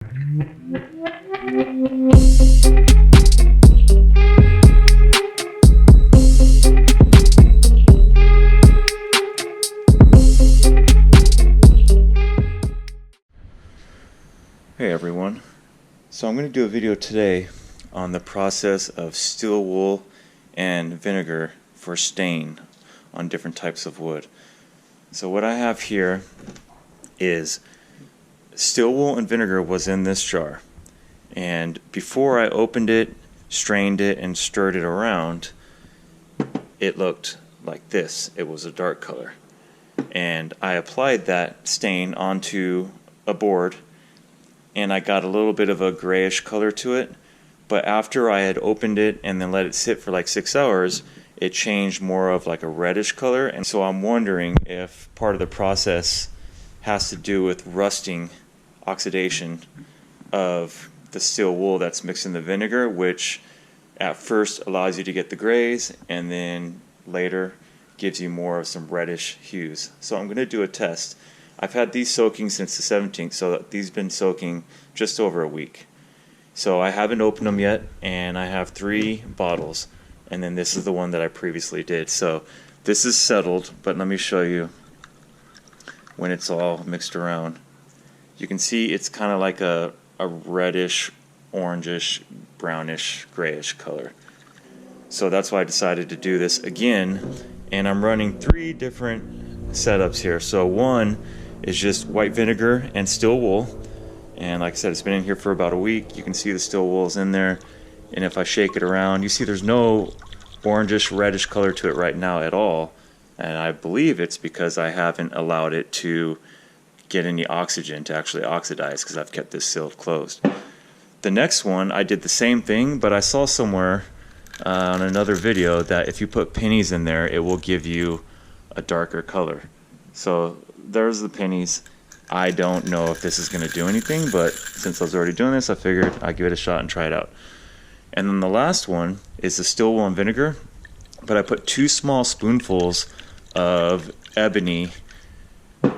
Hey everyone, so I'm going to do a video today on the process of steel wool and vinegar for stain on different types of wood. So what I have here is steel wool and vinegar was in this jar, and before I opened it, strained it, and stirred it around, it looked like this. It was a dark color, and I applied that stain onto a board and I got a little bit of a grayish color to it, but after I had opened it and then let it sit for like 6 hours, it changed more of like a reddish color. And so I'm wondering if part of the process has to do with rusting, oxidation of the steel wool that's mixed in the vinegar, which at first allows you to get the grays and then later gives you more of some reddish hues. So I'm going to do a test. I've had these soaking since the 17th, so these been soaking just over a week. So I haven't opened them yet, and I have 3 bottles, and then this is the one that I previously did. So this is settled, but let me show you when it's all mixed around. You can see it's kind of like a reddish, orangish, brownish, grayish color. So that's why I decided to do this again, and I'm running 3 different setups here. So one is just white vinegar and steel wool, and like I said, it's been in here for about a week. You can see the steel wool is in there, and if I shake it around, you see there's no orangish reddish color to it right now at all, and I believe it's because I haven't allowed it to get any oxygen to actually oxidize, because I've kept this sealed closed. The next one, I did the same thing, but I saw somewhere on another video that if you put pennies in there, it will give you a darker color. So there's the pennies. I don't know if this is going to do anything, but since I was already doing this, I figured I'd give it a shot and try it out. And then the last one is the steel wool and vinegar, but I put 2 small spoonfuls of ebony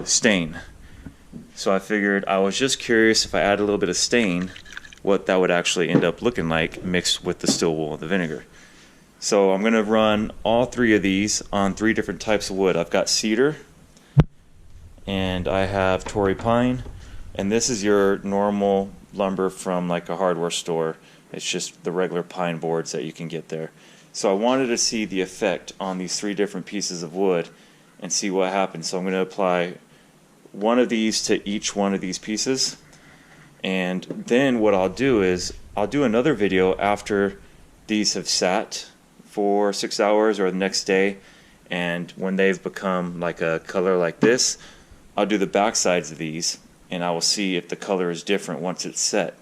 stain. So I figured, I was just curious if I add a little bit of stain, what that would actually end up looking like mixed with the steel wool and the vinegar. So I'm going to run all 3 of these on 3 different types of wood. I've got cedar, and I have Torrey Pine, and this is your normal lumber from like a hardware store. It's just the regular pine boards that you can get there. So I wanted to see the effect on these 3 different pieces of wood and see what happens. So I'm going to apply one of these to each one of these pieces, and then what I'll do is I'll do another video after these have sat for 6 hours or the next day, and when they've become like a color like this, I'll do the back sides of these, and I will see if the color is different once it's set.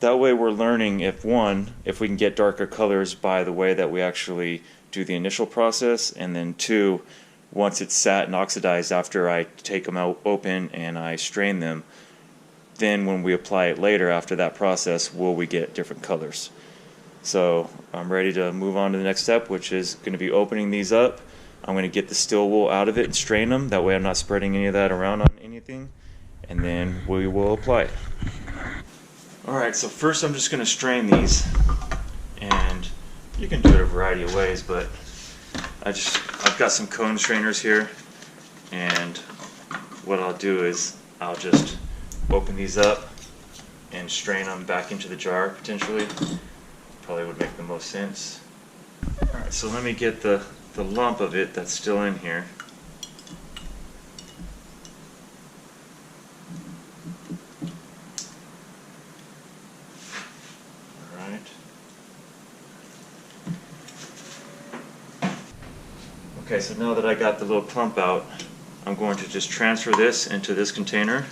That way we're learning if we can get darker colors by the way that we actually do the initial process, and then 2, once it's sat and oxidized after I take them out open and I strain them, then when we apply it later after that process, will we get different colors. So I'm ready to move on to the next step, which is going to be opening these up. I'm going to get the steel wool out of it and strain them. That way I'm not spreading any of that around on anything. And then we will apply it. Alright, so first I'm just going to strain these. And you can do it a variety of ways, but I've got some cone strainers here. And what I'll do is I'll just open these up and strain them back into the jar potentially. Probably would make the most sense. Alright, so let me get the lump of it that's still in here. Alright. Okay, so now that I got the little clump out, I'm going to just transfer this into this container.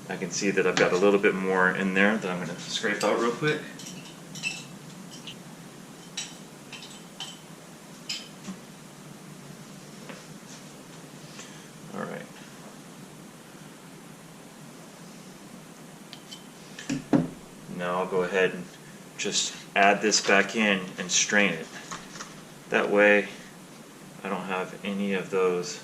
I can see that I've got a little bit more in there that I'm going to scrape out real quick. Alright. Now I'll go ahead and just add this back in and strain it. That way I don't have any of those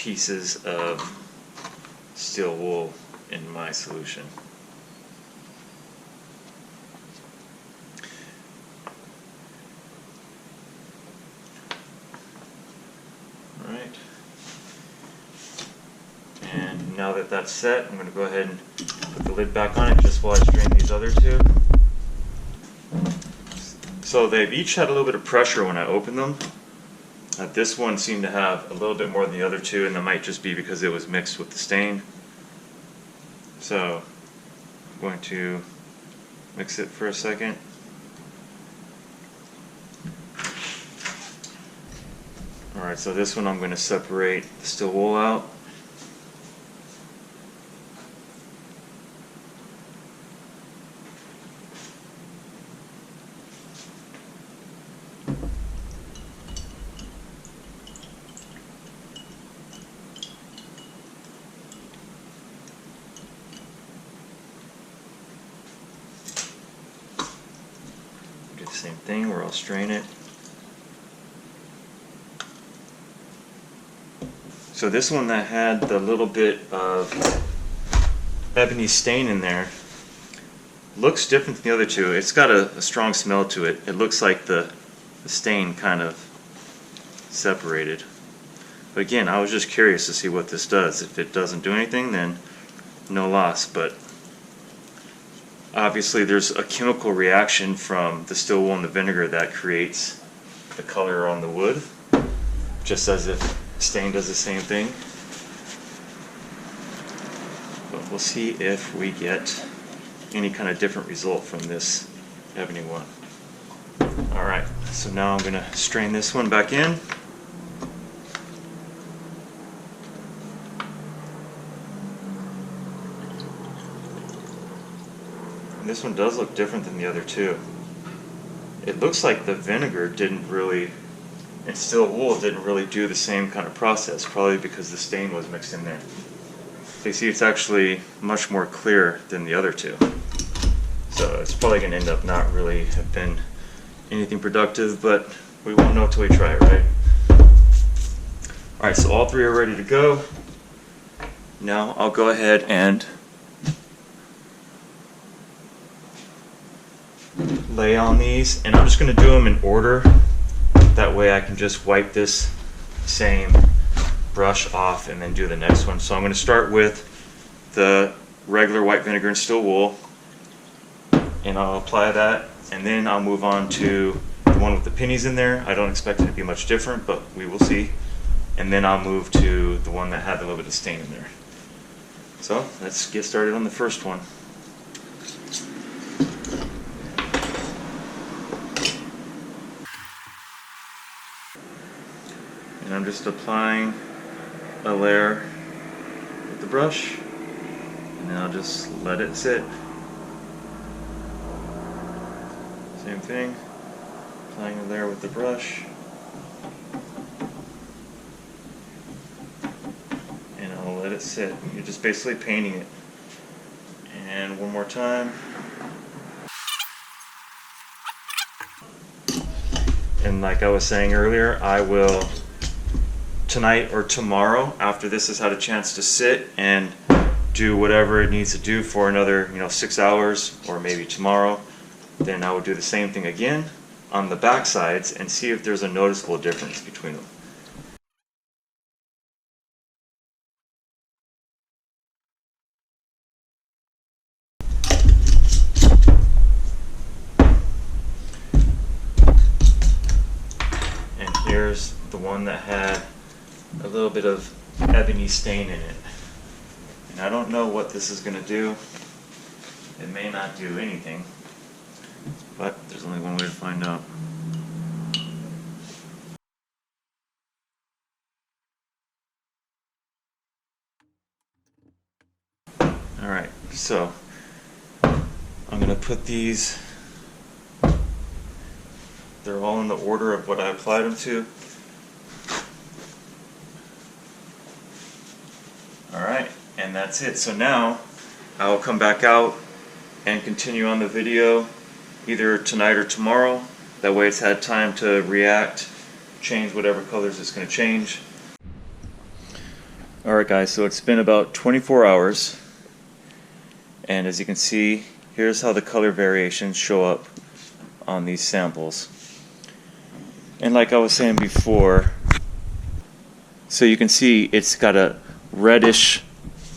pieces of steel wool in my solution. Alright. And now that that's set, I'm going to go ahead and put the lid back on it just while I strain these other two. So they've each had a little bit of pressure when I opened them. This one seemed to have a little bit more than the other two, and that might just be because it was mixed with the stain. So I'm going to mix it for a second. Alright, so this one I'm going to separate the steel wool out. Do the same thing where I'll strain it. So this one that had the little bit of ebony stain in there looks different than the other two. It's got a strong smell to it. It looks like the stain kind of separated. But again, I was just curious to see what this does. If it doesn't do anything, then no loss. But obviously there's a chemical reaction from the steel wool and the vinegar that creates the color on the wood, just as if stain does the same thing. But we'll see if we get any kind of different result from this ebony one. Alright, so now I'm going to strain this one back in. And this one does look different than the other two. It looks like the vinegar didn't really, and steel wool didn't really do the same kind of process, probably because the stain was mixed in there. So you see it's actually much more clear than the other two. So it's probably going to end up not really have been anything productive, but we won't know until we try it, right? Alright, so all three are ready to go. Now I'll go ahead and lay on these, and I'm just going to do them in order. That way I can just wipe this same brush off and then do the next one. So I'm going to start with the regular white vinegar and steel wool, and I'll apply that, and then I'll move on to the one with the pennies in there. I don't expect it to be much different, but we will see. And then I'll move to the one that had a little bit of stain in there. So let's get started on the first one. And I'm just applying a layer with the brush, and then I'll just let it sit. Same thing, applying a layer with the brush, and I'll let it sit. You're just basically painting it. And one more time. And like I was saying earlier, I will tonight or tomorrow, after this has had a chance to sit and do whatever it needs to do for another 6 hours, or maybe tomorrow, then I will do the same thing again on the back sides and see if there's a noticeable difference between them. And here's the one that had a little bit of ebony stain in it. And I don't know what this is going to do. It may not do anything, but there's only one way to find out. Alright, so I'm going to put these, they're all in the order of what I applied them to. Alright, and that's it. So now I will come back out and continue on the video either tonight or tomorrow. That way it's had time to react, change whatever colors it's going to change. Alright guys, so it's been about 24 hours, and as you can see, here's how the color variations show up on these samples. And like I was saying before, so you can see it's got a reddish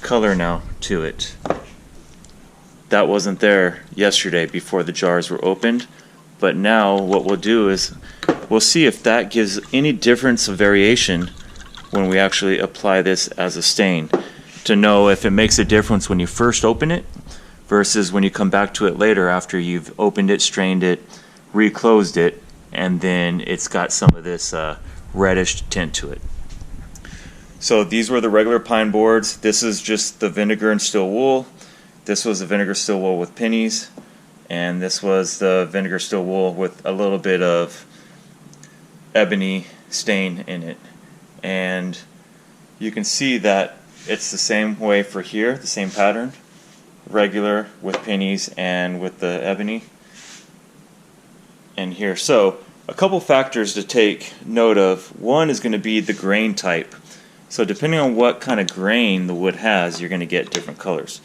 color now to it. That wasn't there yesterday before the jars were opened, but now what we'll do is we'll see if that gives any difference of variation when we actually apply this as a stain, to know if it makes a difference when you first open it versus when you come back to it later after you've opened it, strained it, reclosed it, and then it's got some of this reddish tint to it. So these were the regular pine boards. This is just the vinegar and still wool. This was the vinegar still wool with pennies, and this was the vinegar still wool with a little bit of ebony stain in it. And you can see that it's the same way for here, the same pattern, regular with pennies and with the ebony and here. So a couple factors to take note of. One is going to be the grain type. So depending on what kind of grain the wood has, you're going to get different colors.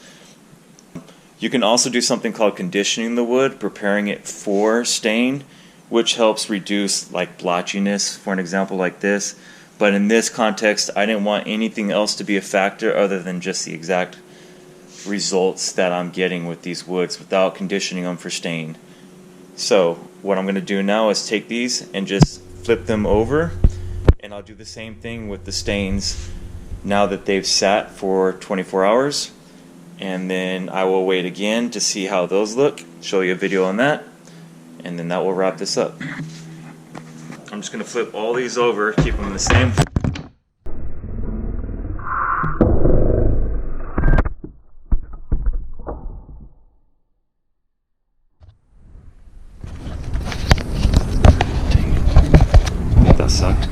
You can also do something called conditioning the wood, preparing it for stain, which helps reduce like blotchiness, for an example like this. But in this context, I didn't want anything else to be a factor other than just the exact results that I'm getting with these woods without conditioning them for stain. So what I'm going to do now is take these and just flip them over, and I'll do the same thing with the stains now that they've sat for 24 hours. And then I will wait again to see how those look, show you a video on that, and then that will wrap this up. I'm just going to flip all these over, keep them the same. That sucked.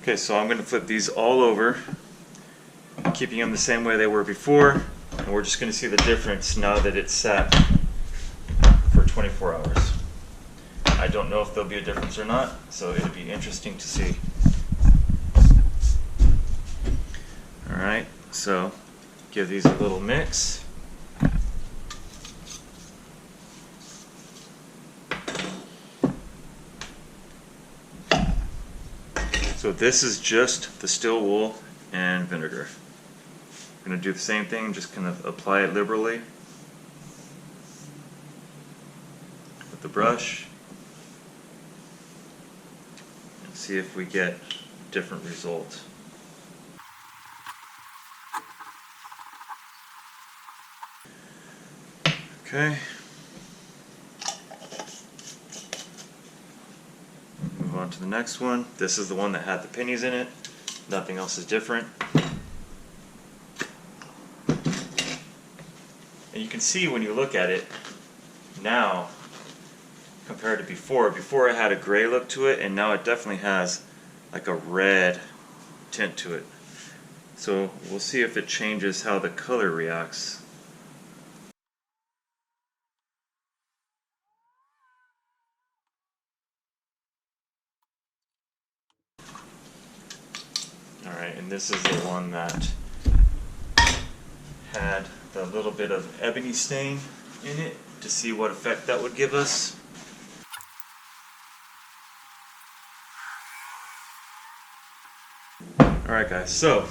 Okay, so I'm going to flip these all over, keeping them the same way they were before, and we're just going to see the difference now that it's sat for 24 hours. I don't know if there'll be a difference or not, so it'll be interesting to see. Alright, so give these a little mix. So this is just the still wool and vinegar. I'm going to do the same thing, just kind of apply it liberally with the brush. See if we get different results. Okay. Move on to the next one. This is the one that had the pennies in it. Nothing else is different. And you can see when you look at it now, compared to before. Before it had a gray look to it, and now it definitely has like a red tint to it. So we'll see if it changes how the color reacts. Alright, and this is the one that had the little bit of ebony stain in it, to see what effect that would give us. Alright guys, so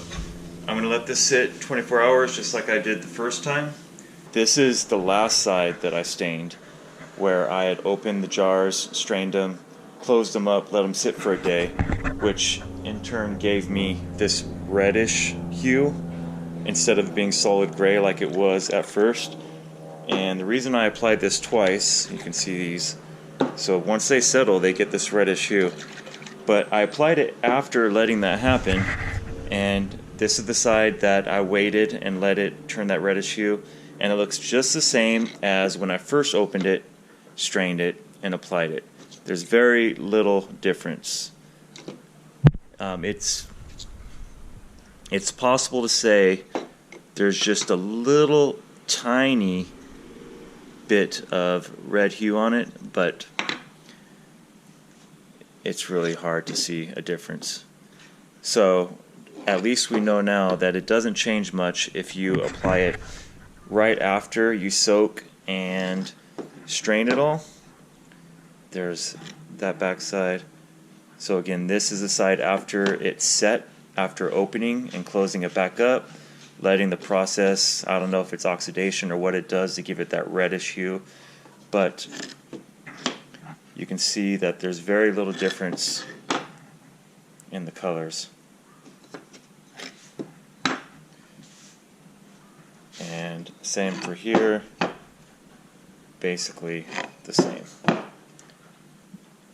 I'm going to let this sit 24 hours just like I did the first time. This is the last side that I stained, where I had opened the jars, strained them, closed them up, let them sit for a day, which in turn gave me this reddish hue instead of being solid gray like it was at first. And the reason I applied this twice, you can see these, so once they settle they get this reddish hue. But I applied it after letting that happen, and this is the side that I waited and let it turn that reddish hue, and it looks just the same as when I first opened it, strained it, and applied it. There's very little difference. It's possible to say there's just a little tiny bit of red hue on it, but it's really hard to see a difference. So at least we know now that it doesn't change much if you apply it right after you soak and strain it all. There's that back side. So again, this is the side after it's set, after opening and closing it back up, letting the process, I don't know if it's oxidation or what it does to give it that reddish hue, but you can see that there's very little difference in the colors. And same for here, basically the same.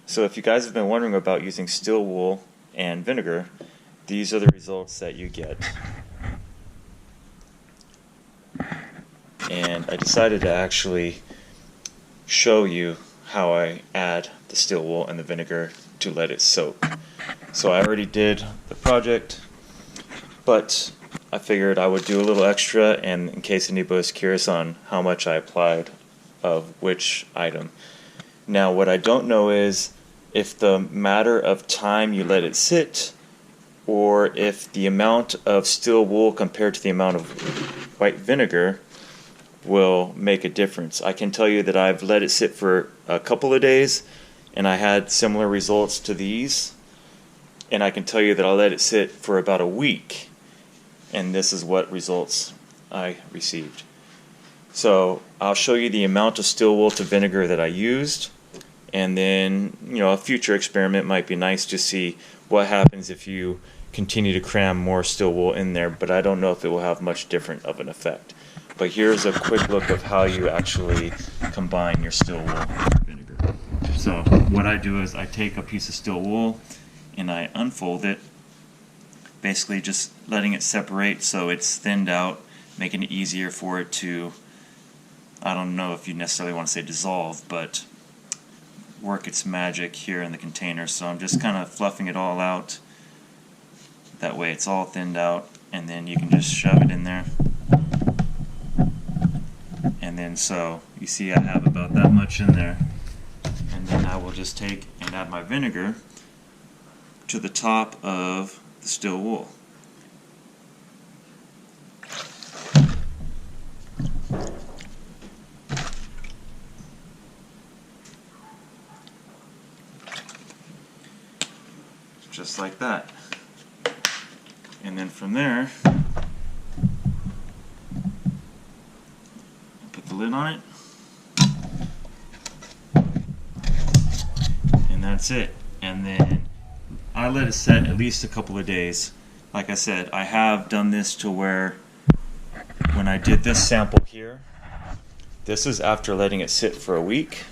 So if you guys have been wondering about using still wool and vinegar, these are the results that you get. And I decided to actually show you how I add the still wool and the vinegar to let it soak. So I already did the project, but I figured I would do a little extra, and in case anybody's curious on how much I applied of which item. Now what I don't know is if the matter of time you let it sit, or if the amount of still wool compared to the amount of white vinegar will make a difference. I can tell you that I've let it sit for a couple of days and I had similar results to these, and I can tell you that I let it sit for about a week and this is what results I received. So I'll show you the amount of still wool to vinegar that I used, and then a future experiment might be nice to see what happens if you continue to cram more still wool in there, but I don't know if it will have much different of an effect. But here's a quick look of how you actually combine your still wool and vinegar. So what I do is I take a piece of still wool and I unfold it, basically just letting it separate so it's thinned out, making it easier for it to, I don't know if you necessarily want to say dissolve, but work its magic here in the container. So I'm just kind of fluffing it all out. That way it's all thinned out, and then you can just shove it in there. And then so you see I have about that much in there. And then I will just take and add my vinegar to the top of the still wool. Just like that. And then from there, put the lid on it, and that's it. And then I let it set at least a couple of days. Like I said, I have done this to where when I did this sample here, this is after letting it sit for a week,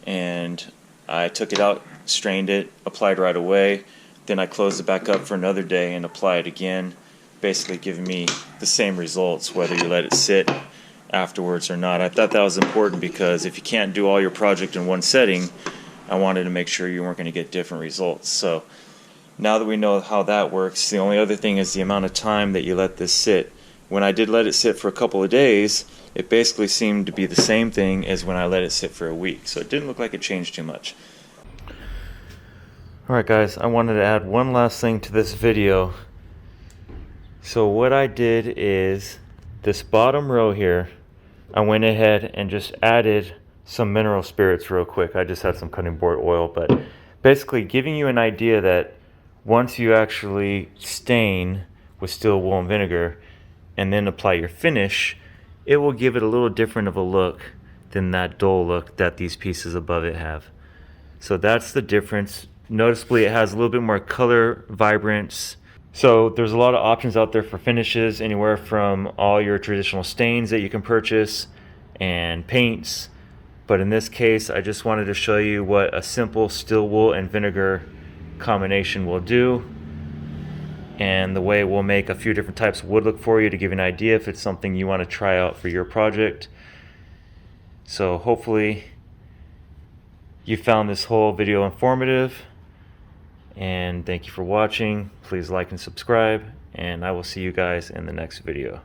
and I took it out, strained it, applied right away. Then I closed it back up for another day and applied again, basically giving me the same results whether you let it sit afterwards or not. I thought that was important because if you can't do all your project in one setting, I wanted to make sure you weren't going to get different results. So now that we know how that works, the only other thing is the amount of time that you let this sit. When I did let it sit for a couple of days, it basically seemed to be the same thing as when I let it sit for a week. So it didn't look like it changed too much. Alright guys, I wanted to add one last thing to this video. So what I did is, this bottom row here, I went ahead and just added some mineral spirits real quick. I just had some cutting board oil, but basically giving you an idea that once you actually stain with still wool and vinegar and then apply your finish, it will give it a little different of a look than that dull look that these pieces above it have. So that's the difference. Noticeably it has a little bit more color, vibrance. So there's a lot of options out there for finishes, anywhere from all your traditional stains that you can purchase and paints. But in this case, I just wanted to show you what a simple still wool and vinegar combination will do, and the way it will make a few different types of wood look for you to give you an idea if it's something you want to try out for your project. So hopefully you found this whole video informative, and thank you for watching. Please like and subscribe, and I will see you guys in the next video.